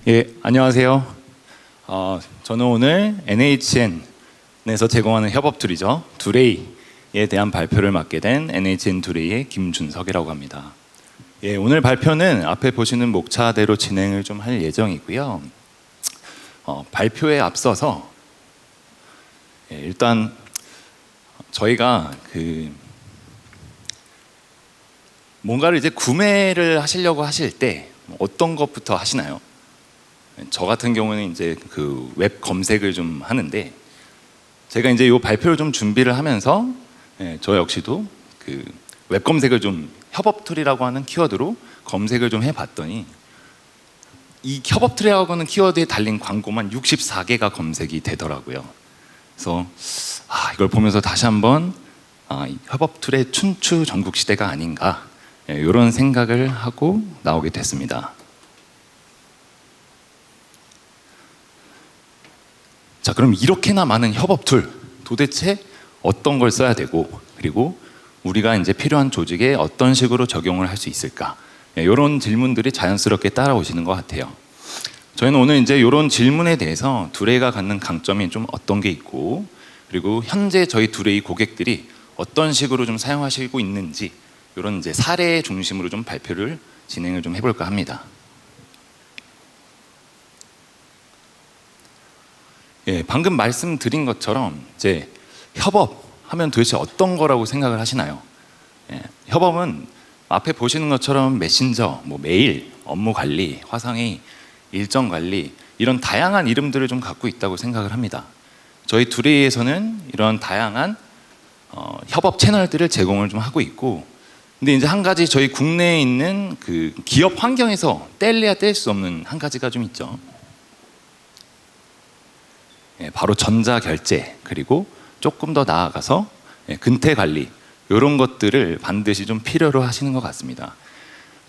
예, 안녕하세요. 저는 오늘 NHN에서 제공하는 협업 툴이죠. 두레이에 대한 발표를 맡게 된 NHN 두레이의 김준석이라고 합니다. 예, 오늘 발표는 앞에 보시는 목차대로 진행을 좀 할 예정이고요. 발표에 앞서서 일단 저희가 뭔가를 이제 구매를 하시려고 하실 때 어떤 것부터 하시나요? 저 같은 경우는 이제 그 웹 검색을 좀 하는데, 제가 이제 이 발표를 좀 준비를 하면서 저 역시도 그 웹 검색을 좀 협업 툴이라고 하는 키워드로 검색을 좀 해봤더니, 이 협업 툴이라고 하는 키워드에 달린 광고만 64개가 검색이 되더라고요. 그래서 이걸 보면서 다시 한번 이 협업 툴의 춘추 전국 시대가 아닌가, 이런 생각을 하고 나오게 됐습니다. 자, 그럼 이렇게나 많은 협업 툴, 도대체 어떤 걸 써야 되고, 그리고 우리가 이제 필요한 조직에 어떤 식으로 적용을 할 수 있을까? 이런 질문들이 자연스럽게 따라오시는 것 같아요. 저희는 오늘 이제 이런 질문에 대해서 두레이가 갖는 강점이 좀 어떤 게 있고, 그리고 현재 저희 두레이 고객들이 어떤 식으로 좀 사용하시고 있는지, 이런 이제 사례 중심으로 좀 발표를 진행을 좀 해볼까 합니다. 예, 방금 말씀드린 것처럼 이제 협업하면 도대체 어떤 거라고 생각을 하시나요? 예, 협업은 앞에 보시는 것처럼 메신저, 메일, 업무 관리, 화상회의, 일정 관리, 이런 다양한 이름들을 좀 갖고 있다고 생각을 합니다. 저희 두레이에서는 이런 다양한 협업 채널들을 제공을 좀 하고 있고, 근데 이제 한 가지 저희 국내에 있는 그 기업 환경에서 뗄래야 뗄 수 없는 한 가지가 좀 있죠. 바로 전자결제, 그리고 조금 더 나아가서 근태관리, 이런 것들을 반드시 좀 필요로 하시는 것 같습니다.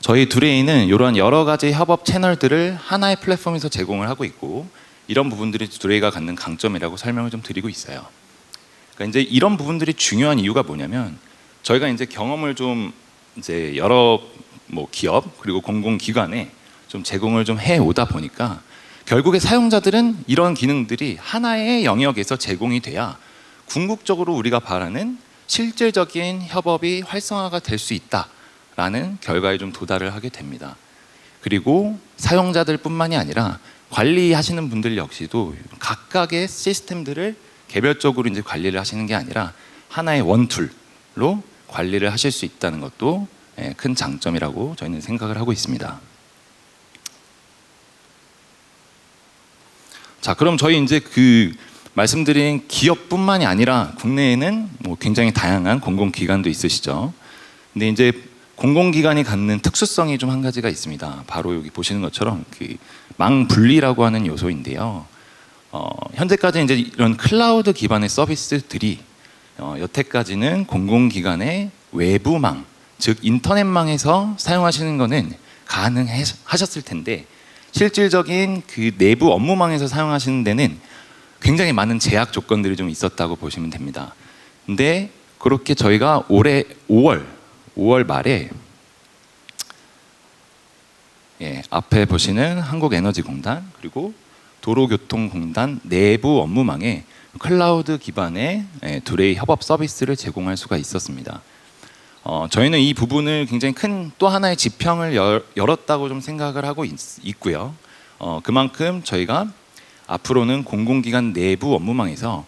저희 두레이는 이런 여러 가지 협업 채널들을 하나의 플랫폼에서 제공을 하고 있고, 이런 부분들이 두레이가 갖는 강점이라고 설명을 좀 드리고 있어요. 그러니까 이제 이런 부분들이 중요한 이유가 뭐냐면, 저희가 이제 경험을 좀 이제 여러 기업 그리고 공공기관에 좀 제공을 좀 해오다 보니까, 결국에 사용자들은 이런 기능들이 하나의 영역에서 제공이 돼야 궁극적으로 우리가 바라는 실질적인 협업이 활성화가 될 수 있다라는 결과에 좀 도달을 하게 됩니다. 그리고 사용자들 뿐만이 아니라 관리하시는 분들 역시도 각각의 시스템들을 개별적으로 이제 관리를 하시는 게 아니라 하나의 원툴로 관리를 하실 수 있다는 것도 큰 장점이라고 저희는 생각을 하고 있습니다. 자, 그럼 저희 이제 말씀드린 기업뿐만이 아니라 국내에는 굉장히 다양한 공공기관도 있으시죠. 근데 이제 공공기관이 갖는 특수성이 좀 한 가지가 있습니다. 바로 여기 보시는 것처럼 망분리라고 하는 요소인데요. 현재까지 이제 이런 클라우드 기반의 서비스들이 여태까지는 공공기관의 외부망, 즉 인터넷망에서 사용하시는 것은 가능하셨을 텐데, 실질적인 그 내부 업무망에서 사용하시는 데는 굉장히 많은 제약 조건들이 좀 있었다고 보시면 됩니다. 근데 그렇게 저희가 올해 5월 말에 앞에 보시는 한국에너지공단 그리고 도로교통공단 내부 업무망에 클라우드 기반의 두레이 협업 서비스를 제공할 수가 있었습니다. 저희는 이 부분을 굉장히 큰 또 하나의 지평을 열었다고 좀 생각을 하고 있고요. 그만큼 저희가 앞으로는 공공기관 내부 업무망에서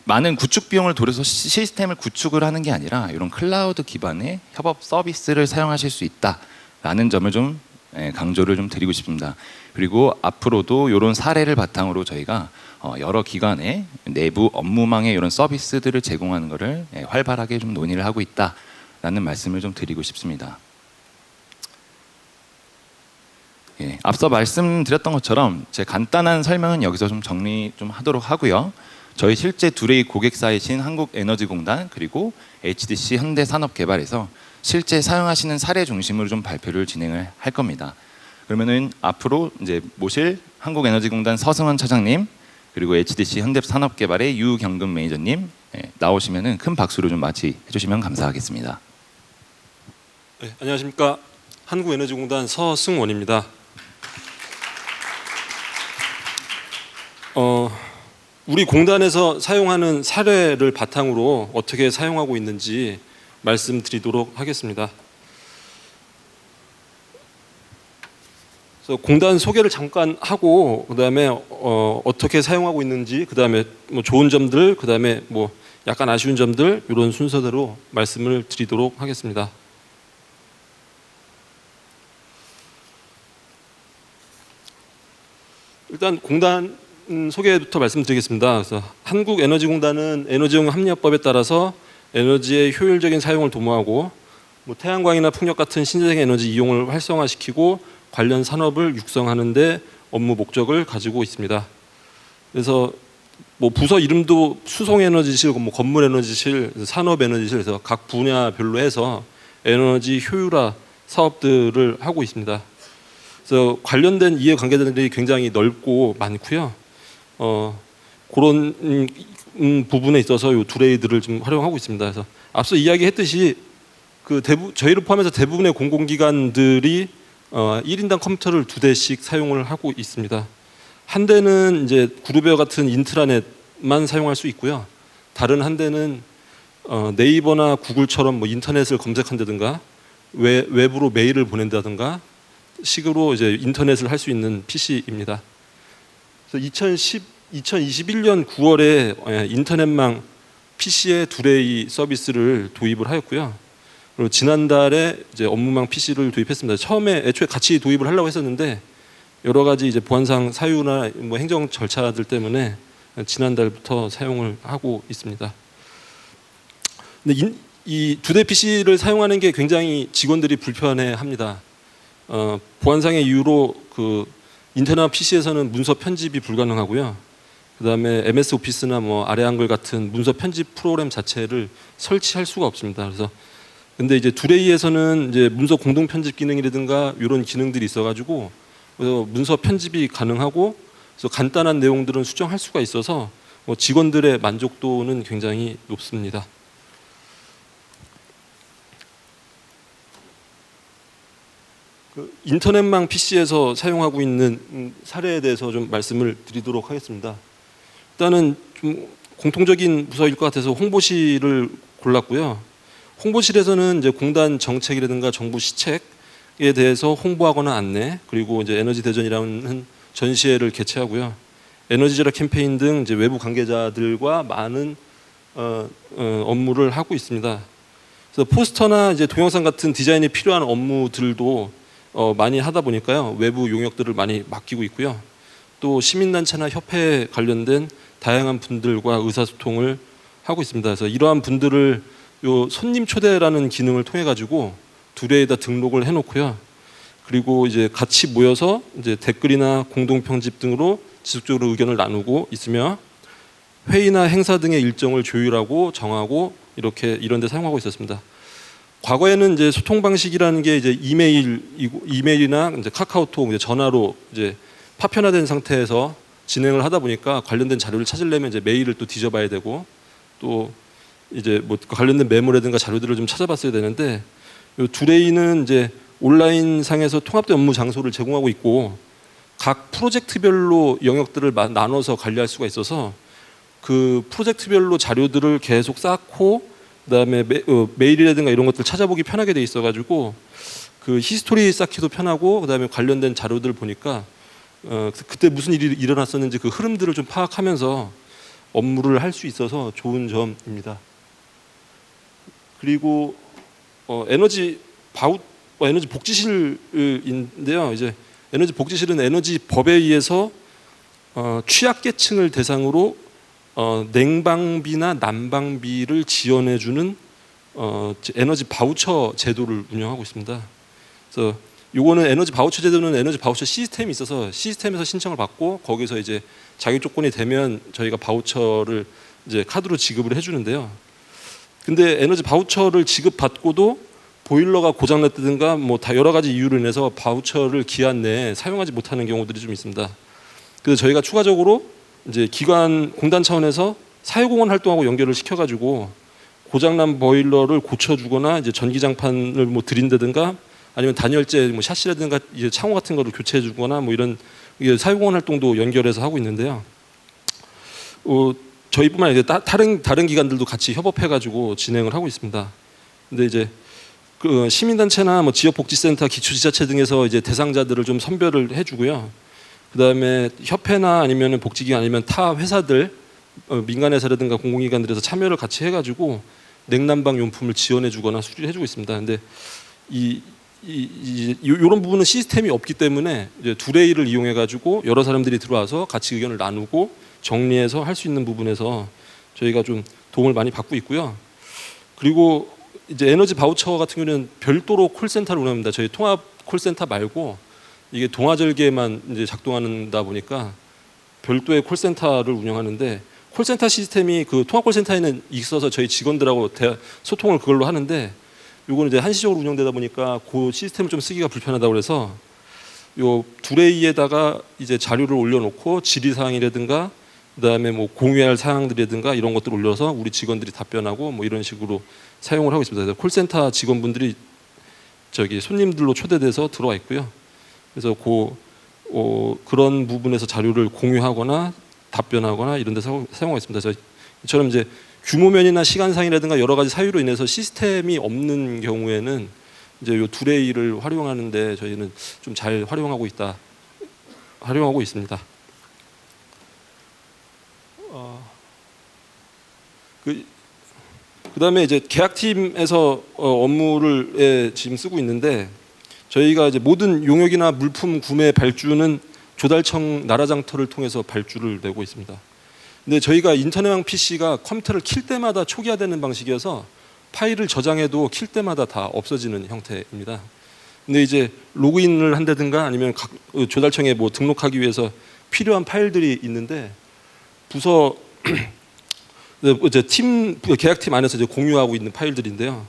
많은 구축 비용을 들여서 시스템을 구축을 하는 게 아니라 이런 클라우드 기반의 협업 서비스를 사용하실 수 있다라는 점을 좀 강조를 좀 드리고 싶습니다. 그리고 앞으로도 이런 사례를 바탕으로 저희가 여러 기관의 내부 업무망의 이런 서비스들을 제공하는 것을 활발하게 좀 논의를 하고 있다라는 말씀을 좀 드리고 싶습니다. 앞서 말씀드렸던 것처럼 제 간단한 설명은 여기서 좀 정리 좀 하도록 하고요. 저희 실제 두레이 고객사이신 한국에너지공단 그리고 HDC 현대산업개발에서 실제 사용하시는 사례 중심으로 좀 발표를 진행을 할 겁니다. 그러면은 앞으로 이제 모실 한국에너지공단 서승원 차장님, 그리고 HDC 현대산업개발의 유경금 매니저님 나오시면은 큰 박수로 좀 맞이해 주시면 감사하겠습니다. 네, 안녕하십니까. 한국에너지공단 서승원입니다. 우리 공단에서 사용하는 사례를 바탕으로 어떻게 사용하고 있는지 말씀드리도록 하겠습니다. 그래서 공단 소개를 잠깐 하고 그다음에 어떻게 사용하고 있는지, 그다음에 뭐 좋은 점들, 그다음에 뭐 약간 아쉬운 점들, 이런 순서대로 말씀을 드리도록 하겠습니다. 일단 공단 소개부터 말씀드리겠습니다. 그래서 한국에너지공단은 에너지용 합리화법에 따라서 에너지의 효율적인 사용을 도모하고 뭐 태양광이나 풍력 같은 신재생 에너지 이용을 활성화시키고 관련 산업을 육성하는 데 업무 목적을 가지고 있습니다. 그래서 뭐 부서 이름도 수송에너지실, 뭐 건물에너지실, 산업에너지실, 그래서 각 분야별로 해서 에너지 효율화 사업들을 하고 있습니다. 그래서 관련된 이해관계자들이 굉장히 넓고 많고요. 그런 부분에 있어서 이 두레이드를 좀 활용하고 있습니다. 그래서 앞서 이야기했듯이 저희를 포함해서 대부분의 공공기관들이 1인당 컴퓨터를 2대씩 사용을 하고 있습니다. 한 대는 이제 그룹웨어 같은 인트라넷만 사용할 수 있고요. 다른 한 대는 네이버나 구글처럼 뭐 인터넷을 검색한다든가 외부로 메일을 보낸다든가 식으로 이제 인터넷을 할 수 있는 PC입니다. 그래서 2021년 9월에 인터넷망 PC의 두레이 서비스를 도입을 하였고요. 그리고 지난달에 이제 업무망 PC를 도입했습니다. 처음에 애초에 같이 도입을 하려고 했었는데 여러 가지 이제 보안상 사유나 뭐 행정 절차들 때문에 지난달부터 사용을 하고 있습니다. 근데 이 2대 PC를 사용하는 게 굉장히 직원들이 불편해합니다. 보안상의 이유로 그 인터넷 PC에서는 문서 편집이 불가능하고요. 그다음에 MS 오피스나 뭐 아래 한글 같은 문서 편집 프로그램 자체를 설치할 수가 없습니다. 그래서 근데 이제 두레이에서는 이제 문서 공동 편집 기능이라든가 이런 기능들이 있어가지고 그래서 문서 편집이 가능하고 그래서 간단한 내용들은 수정할 수가 있어서 뭐 직원들의 만족도는 굉장히 높습니다. 인터넷망 PC에서 사용하고 있는 사례에 대해서 좀 말씀을 드리도록 하겠습니다. 일단은 좀 공통적인 부서일 것 같아서 홍보실을 골랐고요. 홍보실에서는 이제 공단 정책이라든가 정부 시책에 대해서 홍보하거나 안내, 그리고 이제 에너지 대전이라는 전시회를 개최하고요. 에너지 절약 캠페인 등 이제 외부 관계자들과 많은 업무를 하고 있습니다. 그래서 포스터나 이제 동영상 같은 디자인이 필요한 업무들도 많이 하다 보니까요. 외부 용역들을 많이 맡기고 있고요. 또 시민단체나 협회에 관련된 다양한 분들과 의사소통을 하고 있습니다. 그래서 이러한 분들을 요 손님 초대라는 기능을 통해 가지고 두레에다 등록을 해놓고요. 그리고 이제 같이 모여서 이제 댓글이나 공동 편집 등으로 지속적으로 의견을 나누고 있으며 회의나 행사 등의 일정을 조율하고 정하고 이렇게 이런 데 사용하고 있었습니다. 과거에는 이제 소통 방식이라는 게 이제 이메일이나 이제 카카오톡, 이제 전화로 이제 파편화된 상태에서 진행을 하다 보니까 관련된 자료를 찾으려면 이제 메일을 또 뒤져봐야 되고 또 이제 뭐 관련된 메모라든가 자료들을 좀 찾아봤어야 되는데 이 두레이는 이제 온라인 상에서 통합된 업무 장소를 제공하고 있고 각 프로젝트별로 영역들을 나눠서 관리할 수가 있어서 그 프로젝트별로 자료들을 계속 쌓고 그다음에 메일이라든가 이런 것들 찾아보기 편하게 돼 있어가지고 그 히스토리 쌓기도 편하고 그다음에 관련된 자료들 보니까 그때 무슨 일이 일어났었는지 그 흐름들을 좀 파악하면서 업무를 할 수 있어서 좋은 점입니다. 그리고 에너지 복지실인데요. 이제 에너지 복지실은 에너지 법에 의해서 취약계층을 대상으로 냉방비나 난방비를 지원해주는 에너지 바우처 제도를 운영하고 있습니다. 그래서 요거는 에너지 바우처 제도는 에너지 바우처 시스템이 있어서 시스템에서 신청을 받고 거기서 이제 자격 조건이 되면 저희가 바우처를 이제 카드로 지급을 해주는데요. 근데 에너지 바우처를 지급받고도 보일러가 고장났다든가 뭐 다 여러 가지 이유로 인해서 바우처를 기한 내에 사용하지 못하는 경우들이 좀 있습니다. 그래서 저희가 추가적으로 이제 공단 차원에서 사회공헌 활동하고 연결을 시켜가지고 고장난 보일러를 고쳐주거나 이제 전기장판을 뭐 드린다든가 아니면 단열재 뭐 샤시라든가 이제 창호 같은 거를 교체해주거나 뭐 이런 사회공헌 활동도 연결해서 하고 있는데요. 저희뿐만 아니라 다른 기관들도 같이 협업해가지고 진행을 하고 있습니다. 근데 이제 그 시민단체나 뭐 지역복지센터, 기초지자체 등에서 이제 대상자들을 좀 선별을 해주고요. 그다음에 협회나 아니면 복지기관 아니면 타 회사들, 민간회사라든가 공공기관들에서 참여를 같이 해가지고 냉난방 용품을 지원해주거나 수리해주고 있습니다. 근데 이런 부분은 시스템이 없기 때문에 이제 두레이를 이용해가지고 여러 사람들이 들어와서 같이 의견을 나누고 정리해서 할 수 있는 부분에서 저희가 좀 도움을 많이 받고 있고요. 그리고 이제 에너지 바우처 같은 경우는 별도로 콜센터를 운영합니다. 저희 통합 콜센터 말고 이게 동아절개만 이제 작동하다 보니까 별도의 콜센터를 운영하는데, 콜센터 시스템이 그 통합 콜센터에는 있어서 저희 직원들하고 소통을 그걸로 하는데, 요거는 이제 한시적으로 운영되다 보니까 그 시스템을 좀 쓰기가 불편하다고 그래서 요 두레이에다가 이제 자료를 올려놓고 질의사항이라든가 그다음에 뭐 공유할 사항들이라든가 이런 것들을 올려서 우리 직원들이 답변하고 뭐 이런 식으로 사용을 하고 있습니다. 그래서 콜센터 직원분들이 저기 손님들로 초대돼서 들어와 있고요. 그래서 그런 부분에서 자료를 공유하거나 답변하거나 이런 데서 사용하고 있습니다. 그래서 이처럼 이제 규모면이나 시간상이라든가 여러 가지 사유로 인해서 시스템이 없는 경우에는 이제 요 두레이를 활용하는데 저희는 좀 잘 활용하고 있습니다. 그다음에 이제 계약팀에서 업무를 지금 쓰고 있는데, 저희가 이제 모든 용역이나 물품 구매 발주는 조달청 나라장터를 통해서 발주를 내고 있습니다. 근데 저희가 인터넷망 PC가 컴퓨터를 킬 때마다 초기화되는 방식이어서 파일을 저장해도 킬 때마다 다 없어지는 형태입니다. 근데 이제 로그인을 한다든가 아니면 각 조달청에 뭐 등록하기 위해서 필요한 파일들이 있는데 부서 이제 팀 계약팀 안에서 이제 공유하고 있는 파일들인데요.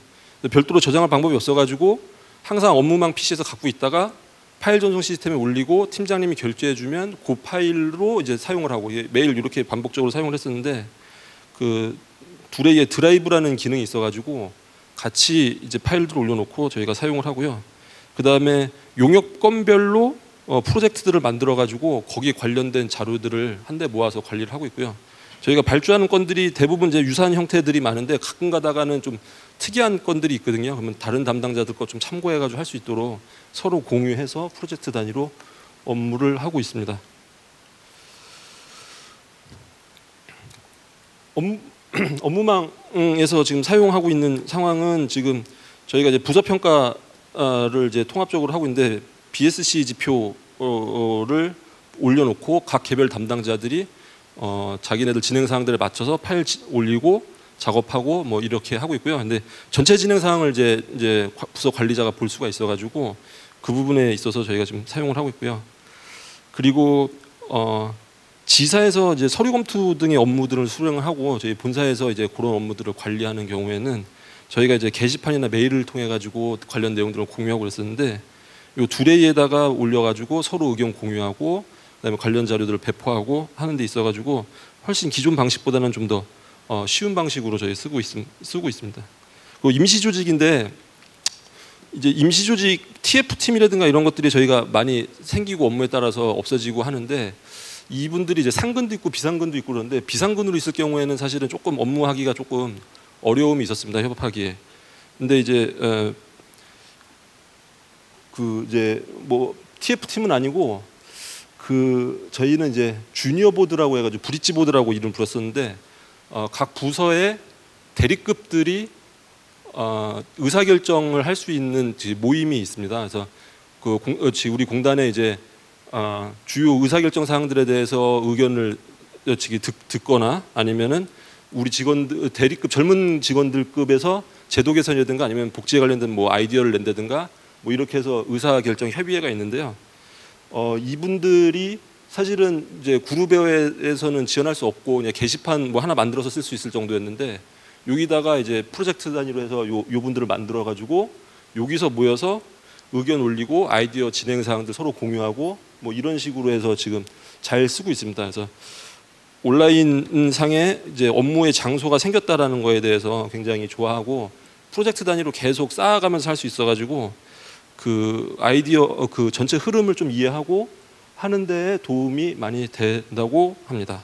별도로 저장할 방법이 없어가지고 항상 업무망 PC에서 갖고 있다가 파일 전송 시스템에 올리고 팀장님이 결제해주면 그 파일로 이제 사용을 하고, 매일 이렇게 반복적으로 사용을 했었는데, 그 두레이에 드라이브라는 기능이 있어가지고 같이 이제 파일들을 올려놓고 저희가 사용을 하고요. 그 다음에 용역 건별로 프로젝트들을 만들어가지고 거기에 관련된 자료들을 한데 모아서 관리를 하고 있고요. 저희가 발주하는 건들이 대부분 이제 유사한 형태들이 많은데 가끔 가다가는 좀 특이한 건들이 있거든요. 그러면 다른 담당자들 거 좀 참고해가지고 할 수 있도록 서로 공유해서 프로젝트 단위로 업무를 하고 있습니다. 업무망에서 지금 사용하고 있는 상황은, 지금 저희가 이제 부서 평가를 이제 통합적으로 하고 있는데 BSC 지표를 올려놓고 각 개별 담당자들이 자기네들 진행 사항들에 맞춰서 파일 올리고 작업하고 뭐 이렇게 하고 있고요. 근데 전체 진행 사항을 이제 부서 관리자가 볼 수가 있어가지고 그 부분에 있어서 저희가 지금 사용을 하고 있고요. 그리고 지사에서 이제 서류 검토 등의 업무들을 수행을 하고 저희 본사에서 이제 그런 업무들을 관리하는 경우에는 저희가 이제 게시판이나 메일을 통해 가지고 관련 내용들을 공유하고 그랬었는데, 요 두레이에다가 올려가지고 서로 의견 공유하고 그다음에 관련 자료들을 배포하고 하는 데 있어가지고 훨씬 기존 방식보다는 좀 더 쉬운 방식으로 저희 쓰고 있습니다. 그 임시조직인데, 이제 임시조직 TF팀이라든가 이런 것들이 저희가 많이 생기고 업무에 따라서 없어지고 하는데, 이분들이 이제 상근도 있고 비상근도 있고 그런데, 비상근으로 있을 경우에는 사실은 조금 업무하기가 조금 어려움이 있었습니다. 협업하기에. 근데 이제 그 이제 뭐 TF팀은 아니고 저희는 이제 주니어 보드라고 해가지고 브릿지 보드라고 이름 불렀었는데, 각 부서의 대리급들이 의사결정을 할 수 있는 모임이 있습니다. 그래서 우리 공단에 이제 주요 의사결정 사항들에 대해서 의견을 듣거나 아니면은 우리 직원들 대리급 젊은 직원들급에서 제도 개선이라든가 아니면 복지에 관련된 뭐 아이디어를 낸다든가 뭐 이렇게 해서 의사결정 협의회가 있는데요. 이분들이 사실은 이제 그룹에서는 지원할 수 없고 그냥 게시판 뭐 하나 만들어서 쓸 수 있을 정도였는데, 여기다가 이제 프로젝트 단위로 해서 요 분들을 만들어 가지고 여기서 모여서 의견 올리고 아이디어 진행 사항들 서로 공유하고 뭐 이런 식으로 해서 지금 잘 쓰고 있습니다. 그래서 온라인 상에 이제 업무의 장소가 생겼다라는 거에 대해서 굉장히 좋아하고 프로젝트 단위로 계속 쌓아가면서 할 수 있어가지고 그 아이디어 그 전체 흐름을 좀 이해하고 하는 데 도움이 많이 된다고 합니다.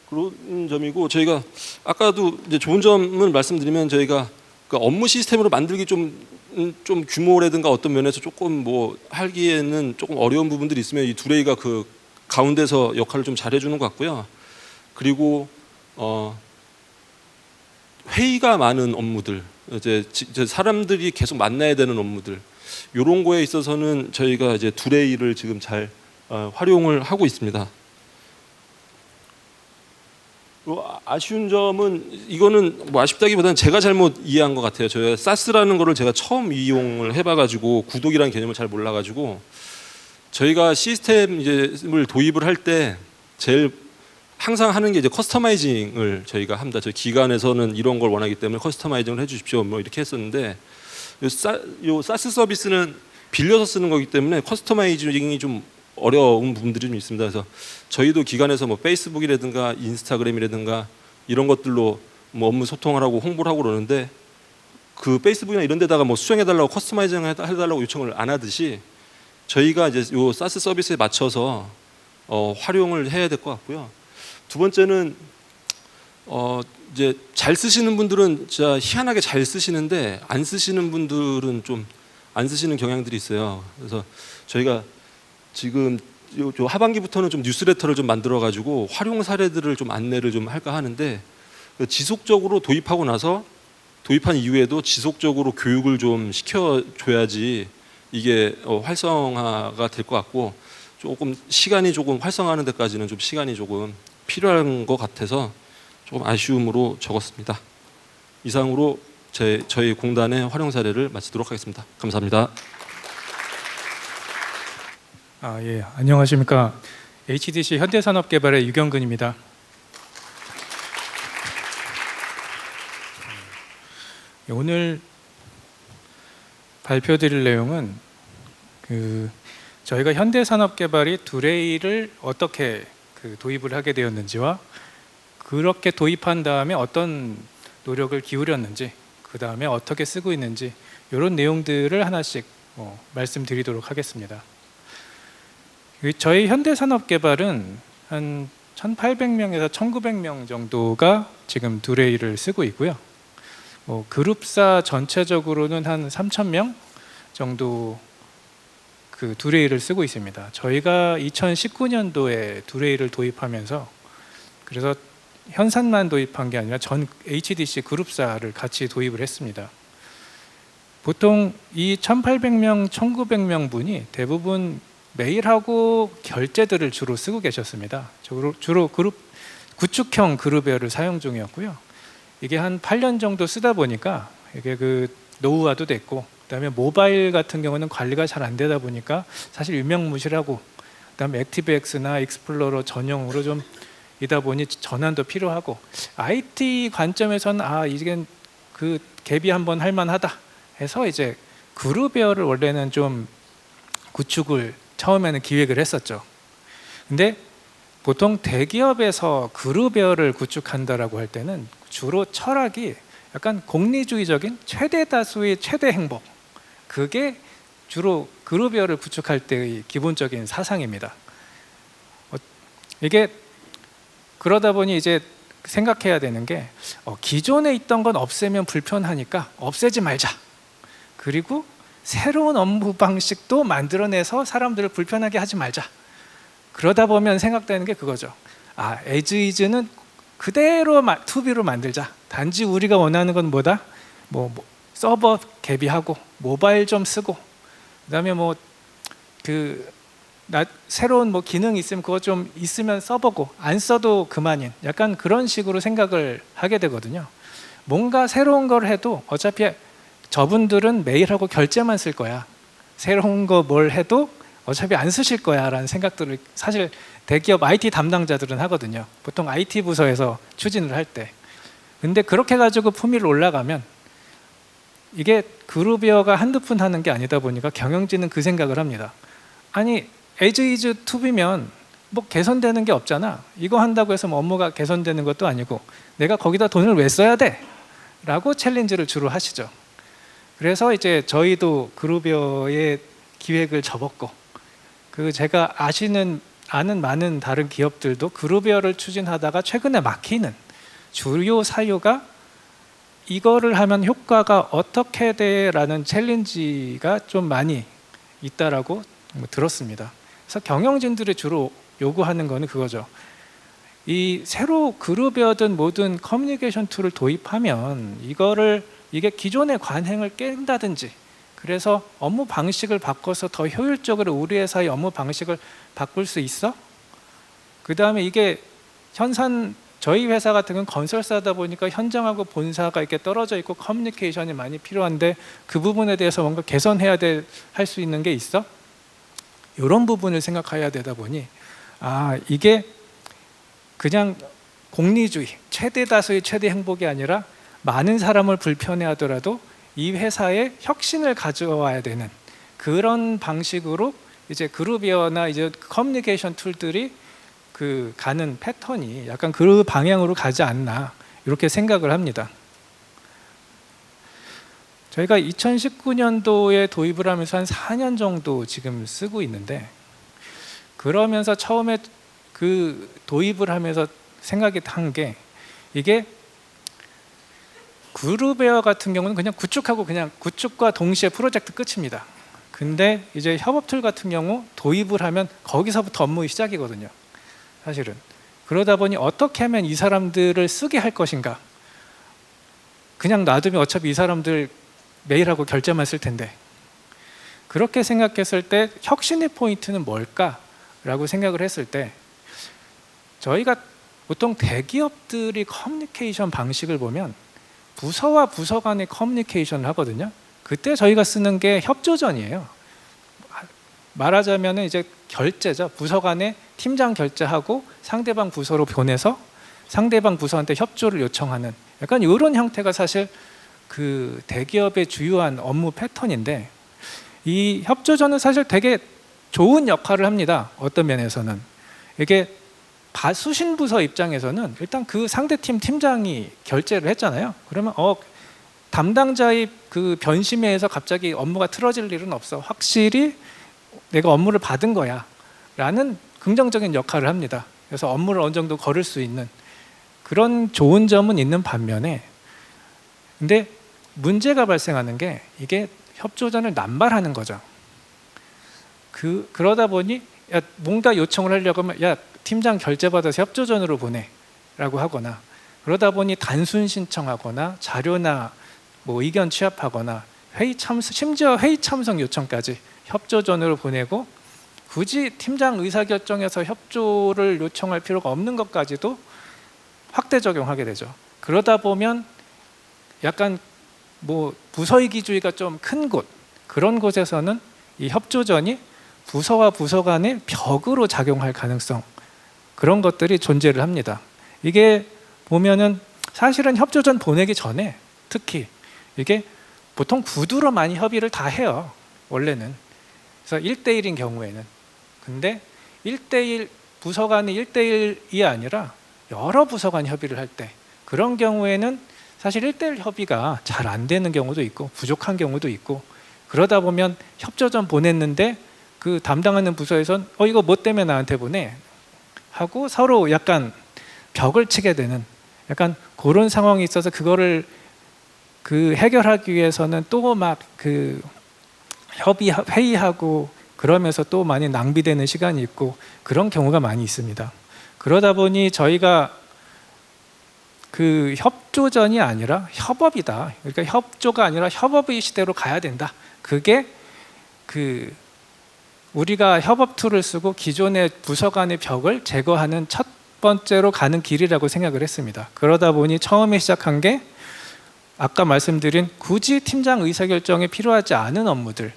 그런 점이고 저희가 아까도 이제 좋은 점을 말씀드리면 저희가 그 업무 시스템으로 만들기 좀 규모라든가 어떤 면에서 조금 뭐 하기에는 조금 어려운 부분들이 있으면 이 두레이가 그 가운데서 역할을 좀 잘해주는 것 같고요. 그리고 회의가 많은 업무들, 이제 사람들이 계속 만나야 되는 업무들 이런 거에 있어서는 저희가 이제 두레이를 지금 잘 활용을 하고 있습니다. 아쉬운 점은 이거는 뭐 아쉽다기보다는 제가 잘못 이해한 것 같아요. 저희가 사스라는 거를 제가 처음 이용을 해봐가지고 구독이라는 개념을 잘 몰라가지고 저희가 시스템을 도입을 할 때 제일 항상 하는 게 이제 커스터마이징을 저희가 합니다. 저희 기관에서는 이런 걸 원하기 때문에 커스터마이징을 해주십시오. 뭐 이렇게 했었는데 요 사스 서비스는 빌려서 쓰는 거기 때문에 커스터마이징이 좀 어려운 부분들이 좀 있습니다. 그래서 저희도 기관에서 뭐 페이스북이라든가 인스타그램이라든가 이런 것들로 뭐 업무 소통을 하고 홍보를 하고 그러는데 그 페이스북이나 이런 데다가 뭐 수정해달라고 커스터마이징 해달라고 요청을 안 하듯이 저희가 이제 요 사스 서비스에 맞춰서 활용을 해야 될 것 같고요. 두 번째는 이제 잘 쓰시는 분들은 진짜 희한하게 잘 쓰시는데 안 쓰시는 분들은 좀 안 쓰시는 경향들이 있어요. 그래서 저희가 지금 요 하반기부터는 좀 뉴스레터를 좀 만들어 가지고 활용 사례들을 좀 안내를 좀 할까 하는데 지속적으로 도입하고 나서 도입한 이후에도 지속적으로 교육을 좀 시켜줘야지 이게 활성화가 될 것 같고 조금 시간이 조금 활성화하는 데까지는 좀 시간이 조금 필요한 것 같아서 조금 아쉬움으로 적었습니다. 이상으로 저희 공단의 활용 사례를 마치도록 하겠습니다. 감사합니다. 예, 안녕하십니까. HDC 현대산업개발의 유경근입니다. 오늘 발표드릴 내용은 저희가 현대산업개발이 두레이를 어떻게 도입을 하게 되었는지와 그렇게 도입한 다음에 어떤 노력을 기울였는지 그 다음에 어떻게 쓰고 있는지 이런 내용들을 하나씩 말씀드리도록 하겠습니다. 저희 현대산업개발은 한 1,800명에서 1,900명 정도가 지금 두레이를 쓰고 있고요. 그룹사 전체적으로는 한 3,000명 정도 그 두레이를 쓰고 있습니다. 저희가 2019년도에 두레이를 도입하면서 그래서 현산만 도입한 게 아니라 전 HDC 그룹사를 같이 도입을 했습니다. 보통 이 1,800명, 1,900명 분이 대부분 메일하고 결제들을 주로 쓰고 계셨습니다. 주로 구축형 그룹웨어를 사용 중이었고요. 이게 한 8년 정도 쓰다 보니까 이게 그 노후화도 됐고, 그다음에 모바일 같은 경우는 관리가 잘 안 되다 보니까 사실 유명무실하고, 그다음에 액티브엑스나 익스플로러 전용으로 좀 이다 보니 전환도 필요하고, IT 관점에서는 이게 그 갭이 한번 할만하다 해서 이제 그룹웨어를 원래는 좀 구축을 처음에는 기획을 했었죠. 근데 보통 대기업에서 그룹웨어를 구축한다라고 할 때는 주로 철학이 약간 공리주의적인 최대 다수의 최대 행복, 그게 주로 그룹웨어를 구축할 때의 기본적인 사상입니다. 이게 그러다 보니 이제 생각해야 되는 게 기존에 있던 건 없애면 불편하니까 없애지 말자. 그리고 새로운 업무 방식도 만들어내서 사람들을 불편하게 하지 말자. 그러다 보면 생각되는 게 그거죠. as is는 그대로 투비로 만들자. 단지 우리가 원하는 건 뭐다? 서버 개비하고 모바일 좀 쓰고, 그다음에 새로운 기능이 있으면 그거 좀 있으면 써보고 안 써도 그만인, 약간 그런 식으로 생각을 하게 되거든요. 뭔가 새로운 걸 해도 어차피 저분들은 메일하고 결제만 쓸 거야. 새로운 거 뭘 해도 어차피 안 쓰실 거야 라는 생각들을 사실 대기업 IT 담당자들은 하거든요. 보통 IT 부서에서 추진을 할 때. 근데 그렇게 가지고 품위를 올라가면 이게 그룹웨어가 한두 푼 하는 게 아니다 보니까 경영진은 그 생각을 합니다. 아니 as is to be면 개선되는 게 없잖아. 이거 한다고 해서 업무가 개선되는 것도 아니고 내가 거기다 돈을 왜 써야 돼? 라고 챌린지를 주로 하시죠. 그래서 이제 저희도 그룹웨어의 기획을 접었고, 그 제가 아는 많은 다른 기업들도 그룹웨어를 추진하다가 최근에 막히는 주요 사유가 이거를 하면 효과가 어떻게 돼라는 챌린지가 좀 많이 있다라고 들었습니다. 그래서 경영진들이 주로 요구하는 거는 그거죠. 이 새로 그룹웨어든 모든 커뮤니케이션 툴을 도입하면 이게 기존의 관행을 깬다든지, 그래서 업무 방식을 바꿔서 더 효율적으로 우리 회사의 업무 방식을 바꿀 수 있어? 그 다음에 이게 저희 회사 같은 경우는 건설사다 보니까 현장하고 본사가 이렇게 떨어져 있고 커뮤니케이션이 많이 필요한데 그 부분에 대해서 뭔가 개선해야 할 수 있는 게 있어? 이런 부분을 생각해야 되다 보니 이게 그냥 공리주의, 최대 다수의 최대 행복이 아니라 많은 사람을 불편해하더라도 이 회사의 혁신을 가져와야 되는 그런 방식으로 이제 그룹웨어나 이제 커뮤니케이션 툴들이 가는 패턴이 약간 그 방향으로 가지 않나 이렇게 생각을 합니다. 저희가 2019년도에 도입을 하면서 한 4년 정도 지금 쓰고 있는데, 그러면서 처음에 그 도입을 하면서 생각이 한 게, 이게 그룹웨어 같은 경우는 그냥 구축과 동시에 프로젝트 끝입니다. 근데 이제 협업툴 같은 경우 도입을 하면 거기서부터 업무의 시작이거든요, 사실은. 그러다 보니 어떻게 하면 이 사람들을 쓰게 할 것인가, 그냥 놔두면 어차피 이 사람들 메일하고 결제만 쓸 텐데, 그렇게 생각했을 때 혁신의 포인트는 뭘까라고 생각을 했을 때, 저희가 보통 대기업들이 커뮤니케이션 방식을 보면 부서와 부서 간의 커뮤니케이션을 하거든요. 그때 저희가 쓰는 게 협조전이에요. 말하자면 이제 결제죠. 부서 간에 팀장 결제하고 상대방 부서로 보내서 상대방 부서한테 협조를 요청하는, 약간 이런 형태가 사실 그 대기업의 주요한 업무 패턴인데, 이 협조전은 사실 되게 좋은 역할을 합니다. 어떤 면에서는 이게 수신부서 입장에서는 일단 그 상대팀 팀장이 결제를 했잖아요. 그러면 담당자의 그 변심에 의해서 갑자기 업무가 틀어질 일은 없어. 확실히 내가 업무를 받은 거야 라는 긍정적인 역할을 합니다. 그래서 업무를 어느 정도 걸을 수 있는 그런 좋은 점은 있는 반면에, 근데 문제가 발생하는 게 이게 협조전을 남발하는 거죠. 그러다 보니 뭔가 요청을 하려고 하면 팀장 결제받아서 협조전으로 보내라고 하거나, 그러다 보니 단순 신청하거나 자료나 뭐 의견 취합하거나 심지어 회의 참석 요청까지 협조전으로 보내고, 굳이 팀장 의사결정에서 협조를 요청할 필요가 없는 것까지도 확대 적용하게 되죠. 그러다 보면 약간 뭐 부서이기주의가 좀 큰 곳, 그런 곳에서는 이 협조전이 부서와 부서 간의 벽으로 작용할 가능성, 그런 것들이 존재를 합니다. 이게 보면은 사실은 협조전 보내기 전에 특히 이게 보통 구두로 많이 협의를 다 해요, 원래는. 그래서 1대1인 경우에는. 근데 1대1 부서 간의 1대1이 아니라 여러 부서 간 협의를 할 때, 그런 경우에는 사실 1대1 협의가 잘 안 되는 경우도 있고 부족한 경우도 있고, 그러다 보면 협조전 보냈는데 그 담당하는 부서에선 이거 뭐 때문에 나한테 보내? 하고 서로 약간 벽을 치게 되는 약간 그런 상황이 있어서, 그거를 해결하기 위해서는 또 막 회의하고 그러면서 또 많이 낭비되는 시간이 있고, 그런 경우가 많이 있습니다. 그러다 보니 저희가 협조전이 아니라 협업이다. 그러니까 협조가 아니라 협업의 시대로 가야 된다. 그게 우리가 협업 툴을 쓰고 기존의 부서 간의 벽을 제거하는 첫 번째로 가는 길이라고 생각을 했습니다. 그러다 보니 처음에 시작한 게 아까 말씀드린 굳이 팀장 의사결정에 필요하지 않은 업무들,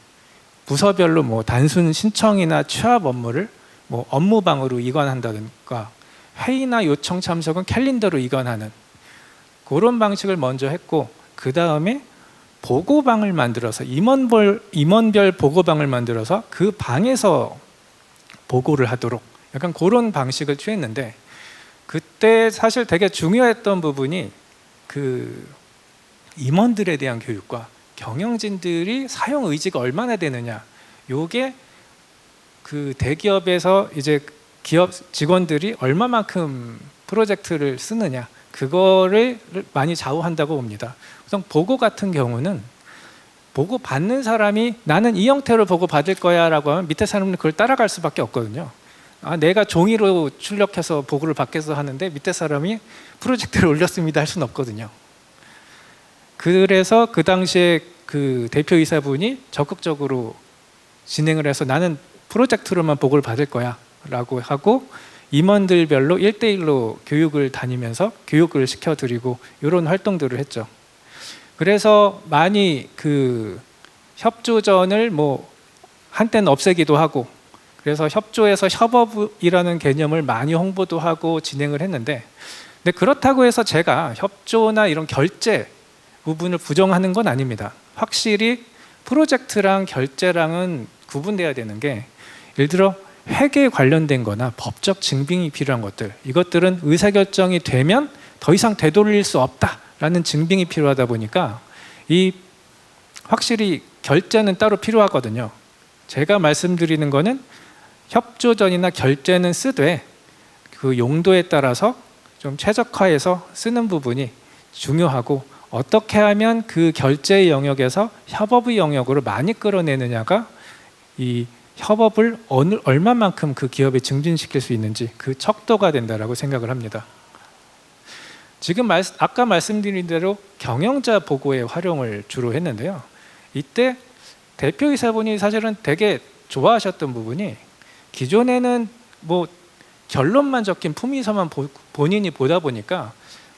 부서별로 뭐 단순 신청이나 취합 업무를 뭐 업무방으로 이관한다든가, 회의나 요청 참석은 캘린더로 이관하는 그런 방식을 먼저 했고, 그 다음에 보고방을 만들어서 임원별 보고방을 만들어서 그 방에서 보고를 하도록 약간 그런 방식을 취했는데, 그때 사실 되게 중요했던 부분이 임원들에 대한 교육과 경영진들이 사용 의지가 얼마나 되느냐, 요게 그 대기업에서 이제 기업 직원들이 얼마만큼 프로젝트를 쓰느냐 그거를 많이 좌우한다고 봅니다. 우선 보고 같은 경우는 보고 받는 사람이 나는 이 형태로 보고 받을 거야라고 하면 밑에 사람은 그걸 따라갈 수밖에 없거든요. 내가 종이로 출력해서 보고를 받겠어 하는데 밑에 사람이 프로젝트를 올렸습니다 할 수는 없거든요. 그래서 그 당시에 그 대표이사분이 적극적으로 진행을 해서 나는 프로젝트로만 보고를 받을 거야 라고 하고 임원들별로 1대1로 교육을 다니면서 교육을 시켜드리고 이런 활동들을 했죠. 그래서 많이 그 협조전을 뭐 한때는 없애기도 하고 그래서 협조에서 협업이라는 개념을 많이 홍보도 하고 진행을 했는데 근데 그렇다고 해서 제가 협조나 이런 결제 부분을 부정하는 건 아닙니다. 확실히 프로젝트랑 결제랑은 구분돼야 되는 게 예를 들어 회계에 관련된 거나 법적 증빙이 필요한 것들 이것들은 의사결정이 되면 더 이상 되돌릴 수 없다라는 증빙이 필요하다 보니까 이 확실히 결제는 따로 필요하거든요. 제가 말씀드리는 거는 협조전이나 결제는 쓰되 그 용도에 따라서 좀 최적화해서 쓰는 부분이 중요하고 어떻게 하면 그 결제의 영역에서 협업의 영역으로 많이 끌어내느냐가 이 협업을 얼마만큼 그 기업에 증진시킬 수 있는지 그 척도가 된다라고 생각을 합니다. 지금 아까 말씀드린 대로 경영자 보고의 활용을 주로 했는데요. 이때 대표이사분이 사실은 되게 좋아하셨던 부분이 기존에는 뭐 결론만 적힌 품위서만 본인이 보다 보니까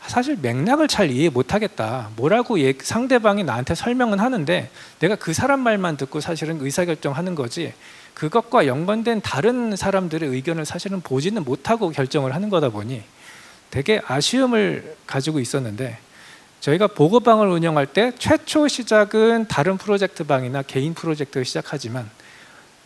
사실 맥락을 잘 이해 못하겠다. 뭐라고 상대방이 나한테 설명은 하는데 내가 그 사람 말만 듣고 사실은 의사결정하는 거지 그것과 연관된 다른 사람들의 의견을 사실은 보지는 못하고 결정을 하는 거다 보니 되게 아쉬움을 가지고 있었는데 저희가 보고방을 운영할 때 최초 시작은 다른 프로젝트 방이나 개인 프로젝트를 시작하지만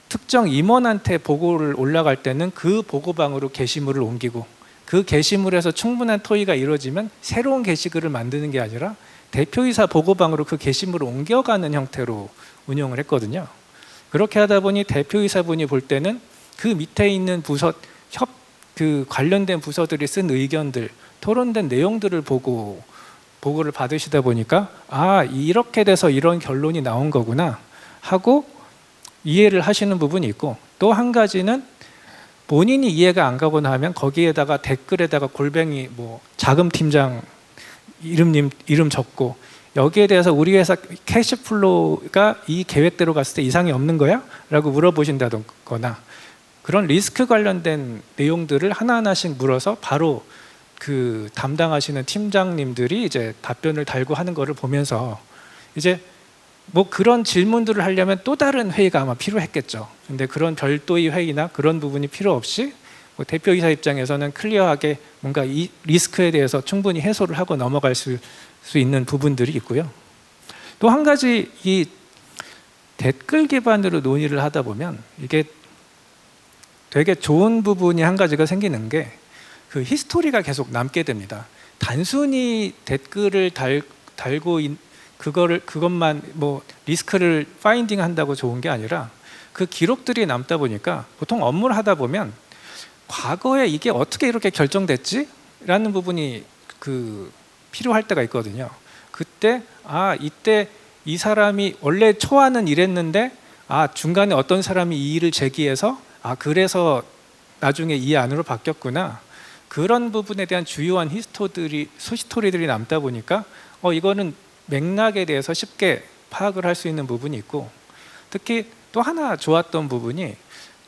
특정 임원한테 보고를 올라갈 때는 그 보고방으로 게시물을 옮기고 그 게시물에서 충분한 토의가 이루어지면 새로운 게시글을 만드는 게 아니라 대표이사 보고방으로 그 게시물을 옮겨가는 형태로 운영을 했거든요. 그렇게 하다 보니 대표이사분이 볼 때는 그 밑에 있는 부서 그 관련된 부서들이 쓴 의견들, 토론된 내용들을 보고를 받으시다 보니까 이렇게 돼서 이런 결론이 나온 거구나 하고 이해를 하시는 부분이 있고 또 한 가지는 본인이 이해가 안 가거나 하면 거기에다가 댓글에다가 골뱅이 뭐 자금 팀장 이름 적고 여기에 대해서 우리 회사 캐시플로우가 이 계획대로 갔을 때 이상이 없는 거야? 라고 물어보신다거나 그런 리스크 관련된 내용들을 하나하나씩 물어서 바로 그 담당하시는 팀장님들이 이제 답변을 달고 하는 거를 보면서 이제 뭐 그런 질문들을 하려면 또 다른 회의가 아마 필요했겠죠. 근데 그런 별도의 회의나 그런 부분이 필요 없이 뭐 대표이사 입장에서는 클리어하게 뭔가 이 리스크에 대해서 충분히 해소를 하고 넘어갈 수 있는 부분들이 있고요. 또 한 가지 이 댓글 기반으로 논의를 하다 보면 이게 되게 좋은 부분이 한 가지가 생기는 게 그 히스토리가 계속 남게 됩니다. 단순히 댓글을 달고 그것만 뭐 리스크를 파인딩 한다고 좋은 게 아니라 그 기록들이 남다 보니까 보통 업무를 하다 보면 과거에 이게 어떻게 이렇게 결정됐지? 라는 부분이 그 필요할 때가 있거든요. 그때 이때 이 사람이 원래 초안은 이랬는데 중간에 어떤 사람이 이 일을 제기해서 그래서 나중에 이 안으로 바뀌었구나. 그런 부분에 대한 주요한 소시토리들이 남다 보니까 이거는 맥락에 대해서 쉽게 파악을 할 수 있는 부분이 있고 특히 또 하나 좋았던 부분이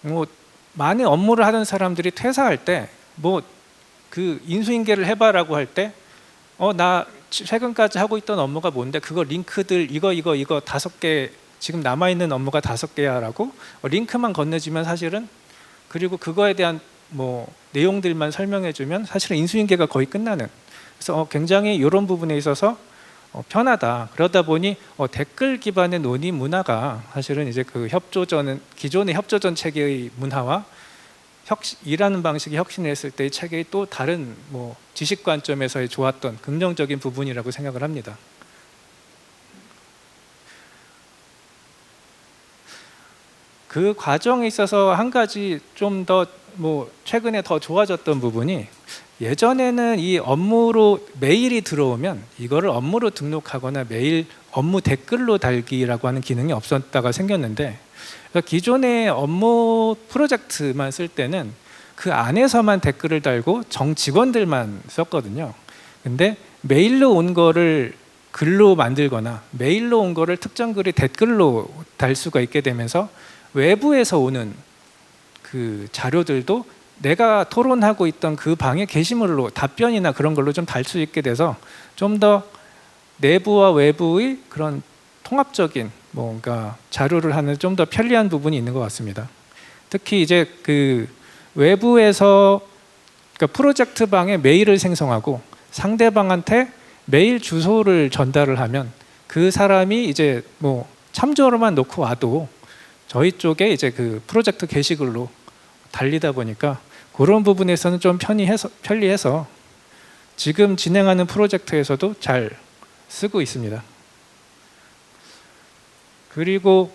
뭐 많은 업무를 하던 사람들이 퇴사할 때 뭐 그 인수인계를 해봐라고 할 때 나 최근까지 하고 있던 업무가 뭔데 그거 링크들 이거 5개 지금 남아있는 업무가 5개야라고 링크만 건네주면 사실은 그리고 그거에 대한 뭐 내용들만 설명해주면 사실은 인수인계가 거의 끝나는 그래서 굉장히 이런 부분에 있어서 편하다. 그러다 보니 댓글 기반의 논의 문화가 사실은 이제 그 협조전은 기존의 협조전 체계의 문화와 일하는 방식이 혁신했을 때의 체계의 또 다른 뭐 지식 관점에서의 좋았던 긍정적인 부분이라고 생각을 합니다. 그 과정에 있어서 한 가지 좀 더 뭐 최근에 더 좋아졌던 부분이, 예전에는 이 업무로 메일이 들어오면 이거를 업무로 등록하거나 메일 업무 댓글로 달기라고 하는 기능이 없었다가 생겼는데, 그러니까 기존의 업무 프로젝트만 쓸 때는 그 안에서만 댓글을 달고 정 직원들만 썼거든요. 근데 메일로 온 거를 글로 만들거나 메일로 온 거를 특정 글이 댓글로 달 수가 있게 되면서 외부에서 오는 그 자료들도 내가 토론하고 있던 그 방의 게시물로 답변이나 그런 걸로 좀 달 수 있게 돼서 좀 더 내부와 외부의 그런 통합적인 뭔가 자료를 하는 좀 더 편리한 부분이 있는 것 같습니다. 특히 이제 그 외부에서, 그러니까 프로젝트 방에 메일을 생성하고 상대방한테 메일 주소를 전달을 하면 그 사람이 이제 뭐 참조로만 놓고 와도 저희 쪽에 이제 그 프로젝트 게시글로 달리다 보니까 그런 부분에서는 좀 편리해서 지금 진행하는 프로젝트에서도 잘 쓰고 있습니다. 그리고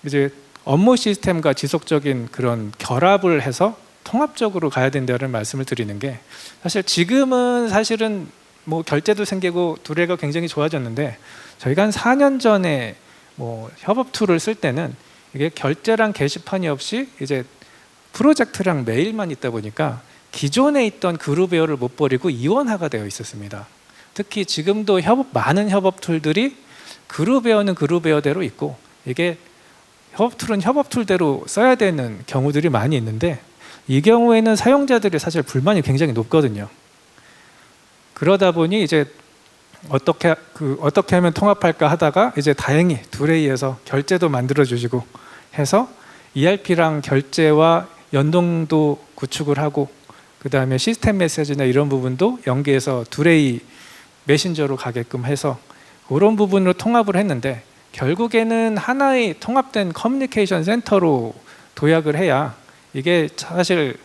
이제 업무 시스템과 지속적인 그런 결합을 해서 통합적으로 가야 된다는 말씀을 드리는 게, 사실 지금은 사실은 뭐 결제도 생기고 두레이가 굉장히 좋아졌는데, 저희가 한 4년 전에 뭐 협업 툴을 쓸 때는 이게 결제랑 게시판이 없이 이제 프로젝트랑 메일만 있다 보니까 기존에 있던 그룹웨어를 못 버리고 이원화가 되어 있었습니다. 특히 지금도 많은 협업 툴들이 그룹웨어는 그룹웨어대로 있고, 이게 협업 툴은 협업 툴대로 써야 되는 경우들이 많이 있는데, 이 경우에는 사용자들이 사실 불만이 굉장히 높거든요. 그러다 보니 이제 어떻게 하면 통합할까 하다가 이제 다행히 두레이에서 결제도 만들어 주시고 해서 ERP랑 결제와 연동도 구축을 하고, 그 다음에 시스템 메시지나 이런 부분도 연계해서 두레이 메신저로 가게끔 해서 그런 부분으로 통합을 했는데, 결국에는 하나의 통합된 커뮤니케이션 센터로 도약을 해야 이게 사실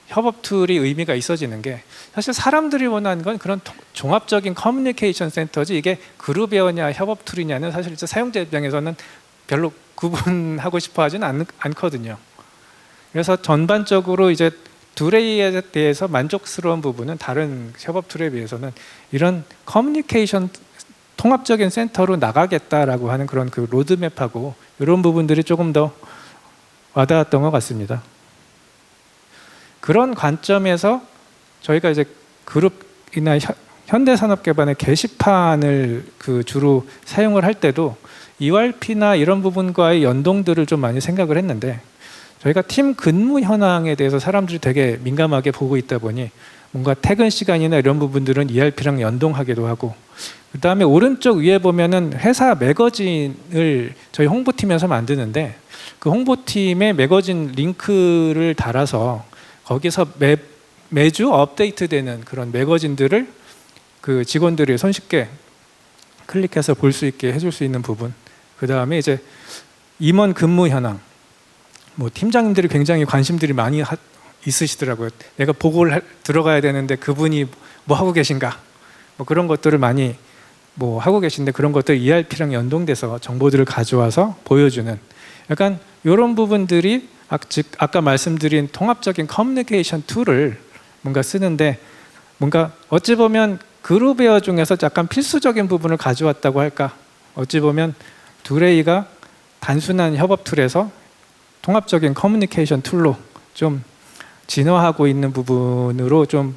협업 툴이 의미가 있어지는 게, 사실 사람들이 원하는 건 그런 종합적인 커뮤니케이션 센터지, 이게 그룹웨어냐 협업 툴이냐는 사실 사용자 입장에서는 별로 구분하고 싶어 하지는 않거든요. 그래서 전반적으로 이제 두레이에 대해서 만족스러운 부분은 다른 협업 툴에 비해서는 이런 커뮤니케이션 통합적인 센터로 나가겠다라고 하는 그런 그 로드맵하고 이런 부분들이 조금 더 와닿았던 것 같습니다. 그런 관점에서 저희가 이제 그룹이나 현대산업개발의 게시판을 그 주로 사용을 할 때도 ERP나 이런 부분과의 연동들을 좀 많이 생각을 했는데, 저희가 팀 근무 현황에 대해서 사람들이 되게 민감하게 보고 있다 보니 뭔가 퇴근 시간이나 이런 부분들은 ERP랑 연동하기도 하고, 그 다음에 오른쪽 위에 보면은 회사 매거진을 저희 홍보팀에서 만드는데, 그 홍보팀의 매거진 링크를 달아서 거기서 매주 업데이트되는 그런 매거진들을 그 직원들이 손쉽게 클릭해서 볼 수 있게 해줄 수 있는 부분, 그 다음에 이제 임원 근무 현황, 뭐 팀장님들이 굉장히 관심들이 많이 있으시더라고요. 내가 보고를 들어가야 되는데 그분이 뭐 하고 계신가, 뭐 그런 것들을 많이 뭐 하고 계신데, 그런 것들 ERP랑 연동돼서 정보들을 가져와서 보여주는 약간 이런 부분들이 아까 말씀드린 통합적인 커뮤니케이션 툴을 뭔가 쓰는데, 뭔가 어찌 보면 그룹웨어 중에서 약간 필수적인 부분을 가져왔다고 할까, 어찌 보면 두레이가 단순한 협업 툴에서 통합적인 커뮤니케이션 툴로 좀 진화하고 있는 부분으로 좀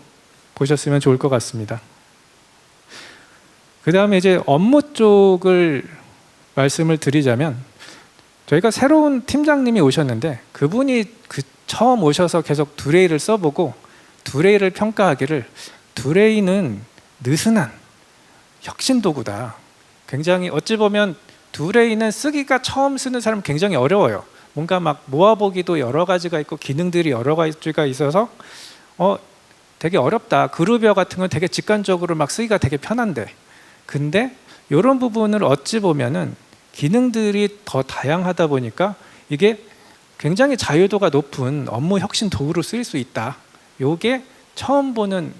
보셨으면 좋을 것 같습니다. 그 다음에 이제 업무 쪽을 말씀을 드리자면, 저희가 새로운 팀장님이 오셨는데 그분이 처음 오셔서 계속 두레이를 써보고 두레이를 평가하기를, 두레이는 느슨한 혁신 도구다. 굉장히 어찌 보면 두레이는 쓰기가 처음 쓰는 사람 굉장히 어려워요. 뭔가 막 모아보기도 여러 가지가 있고 기능들이 여러 가지가 있어서 되게 어렵다. 그룹웨어 같은 건 되게 직관적으로 막 쓰기가 되게 편한데, 근데 이런 부분을 어찌 보면은 기능들이 더 다양하다 보니까 이게 굉장히 자유도가 높은 업무 혁신 도구로 쓰일 수 있다. 이게 처음 보는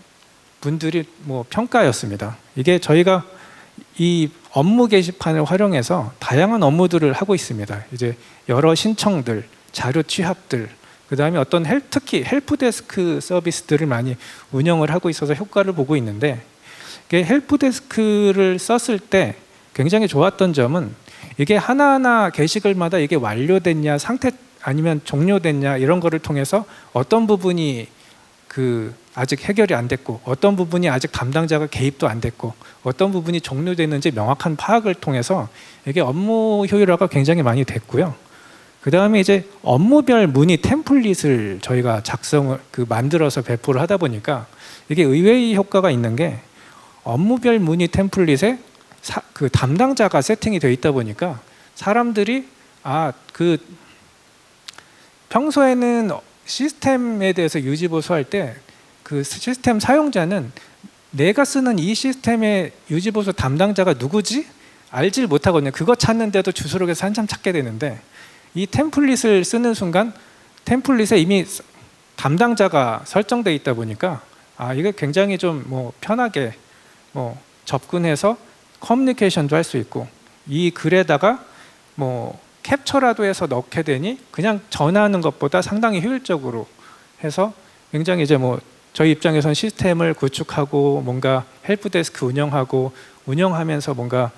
분들이 뭐 평가였습니다. 이게 저희가 이 업무 게시판을 활용해서 다양한 업무들을 하고 있습니다. 이제 여러 신청들, 자료 취합들, 그다음에 어떤 특히 헬프데스크 서비스들을 많이 운영을 하고 있어서 효과를 보고 있는데, 이게 헬프데스크를 썼을 때 굉장히 좋았던 점은 이게 하나하나 게시글마다 이게 완료됐냐, 상태 아니면 종료됐냐 이런 거를 통해서 어떤 부분이 아직 해결이 안 됐고, 어떤 부분이 아직 담당자가 개입도 안 됐고, 어떤 부분이 종료됐는지 명확한 파악을 통해서 이게 업무 효율화가 굉장히 많이 됐고요. 그 다음에 이제 업무별 문의 템플릿을 저희가 만들어서 배포를 하다 보니까 이게 의외의 효과가 있는 게, 업무별 문의 템플릿에 그 담당자가 세팅이 되어 있다 보니까 사람들이 평소에는 시스템에 대해서 유지보수할 때 그 시스템 사용자는 내가 쓰는 이 시스템의 유지보수 담당자가 누구지? 알질 못하거든요. 그거 찾는데도 주소록에서 한참 찾게 되는데, 이 템플릿을 쓰는 순간 템플릿에 이미 담당자가 설정되어 있다 보니까 이게 굉장히 좀 편하게 접근해서 커뮤니케이션도 할 수 있고, 이 글에다가 캡처라도 해서 넣게 되니 그냥 전화하는 것보다 상당히 효율적으로 해서 굉장히 이제 저희 입장에서는 시스템을 구축하고 뭔가 헬프데스크 운영하면서 뭔가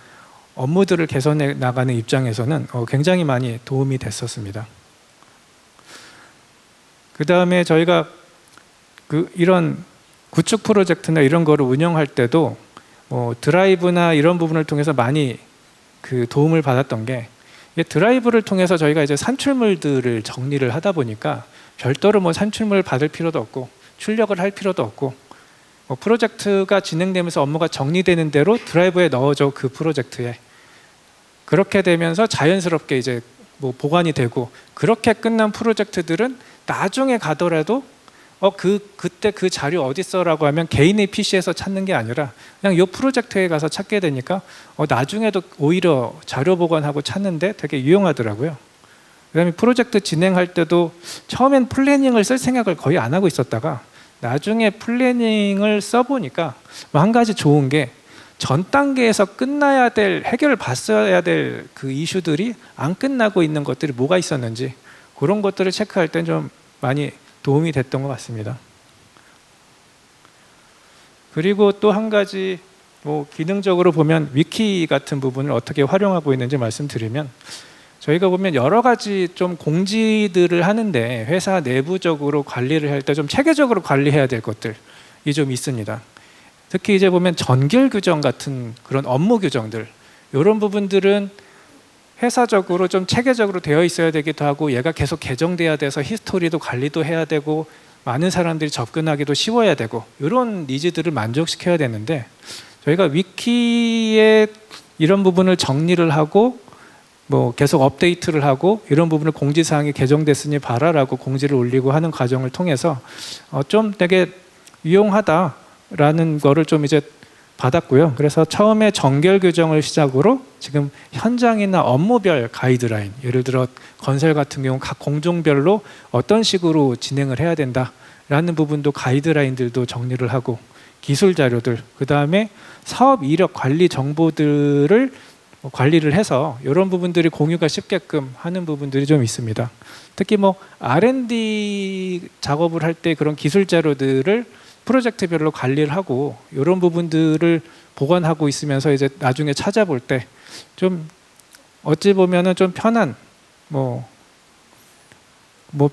업무들을 개선해 나가는 입장에서는 굉장히 많이 도움이 됐었습니다. 그 다음에 저희가 이런 구축 프로젝트나 이런 거를 운영할 때도 드라이브나 이런 부분을 통해서 많이 도움을 받았던 게, 드라이브를 통해서 저희가 이제 산출물들을 정리를 하다 보니까 별도로 산출물 받을 필요도 없고 출력을 할 필요도 없고, 프로젝트가 진행되면서 업무가 정리되는 대로 드라이브에 넣어줘, 그 프로젝트에. 그렇게 되면서 자연스럽게 이제 보관이 되고, 그렇게 끝난 프로젝트들은 나중에 가더라도 그때 그 자료 어디 있어라고 하면 개인의 PC에서 찾는 게 아니라 그냥 이 프로젝트에 가서 찾게 되니까 나중에도 오히려 자료 보관하고 찾는데 되게 유용하더라고요. 그다음에 프로젝트 진행할 때도 처음엔 플래닝을 쓸 생각을 거의 안 하고 있었다가 나중에 플래닝을 써보니까 한 가지 좋은 게, 전 단계에서 끝나야 될, 해결을 봤어야 될 그 이슈들이 안 끝나고 있는 것들이 뭐가 있었는지, 그런 것들을 체크할 땐 좀 많이 도움이 됐던 것 같습니다. 그리고 또 한 가지 기능적으로 보면 위키 같은 부분을 어떻게 활용하고 있는지 말씀드리면, 저희가 보면 여러 가지 좀 공지들을 하는데 회사 내부적으로 관리를 할 때 좀 체계적으로 관리해야 될 것들이 좀 있습니다. 특히 이제 보면 전결 규정 같은 그런 업무 규정들, 이런 부분들은 회사적으로 좀 체계적으로 되어 있어야 되기도 하고, 얘가 계속 개정돼야 돼서 히스토리도 관리도 해야 되고 많은 사람들이 접근하기도 쉬워야 되고, 이런 니즈들을 만족시켜야 되는데, 저희가 위키에 이런 부분을 정리를 하고 계속 업데이트를 하고, 이런 부분을 공지사항이 개정됐으니 봐라라고 공지를 올리고 하는 과정을 통해서 좀 되게 유용하다라는 거를 좀 이제 받았고요. 그래서 처음에 정결 규정을 시작으로 지금 현장이나 업무별 가이드라인, 예를 들어 건설 같은 경우 각 공종별로 어떤 식으로 진행을 해야 된다라는 부분도 가이드라인들도 정리를 하고, 기술 자료들, 그 다음에 사업 이력 관리 정보들을 관리를 해서 이런 부분들이 공유가 쉽게끔 하는 부분들이 좀 있습니다. 특히 R&D 작업을 할 때 그런 기술 자료들을 프로젝트별로 관리를 하고, 이런 부분들을 보관하고 있으면서 이제 나중에 찾아볼 때 좀 어찌 보면은 좀 편한,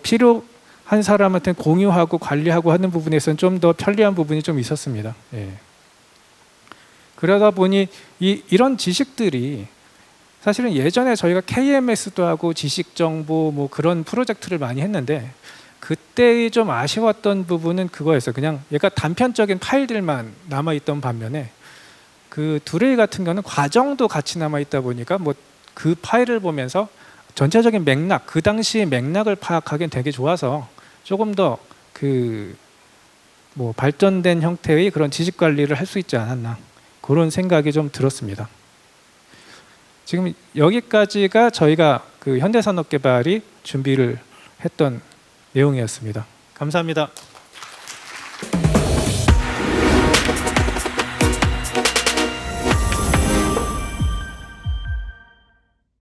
필요한 사람한테 공유하고 관리하고 하는 부분에서는 좀 더 편리한 부분이 좀 있었습니다. 예. 그러다 보니 이런 지식들이 사실은 예전에 저희가 KMS도 하고 지식정보 그런 프로젝트를 많이 했는데, 그때 좀 아쉬웠던 부분은 그거였어요. 그냥 얘가 단편적인 파일들만 남아있던 반면에, 그 두레이 같은 경우는 과정도 같이 남아있다 보니까 그 파일을 보면서 전체적인 맥락, 그 당시의 맥락을 파악하기엔 되게 좋아서 조금 더 발전된 형태의 그런 지식 관리를 할 수 있지 않았나, 그런 생각이 좀 들었습니다. 지금 여기까지가 저희가 현대산업개발이 준비를 했던 내용이었습니다. 감사합니다.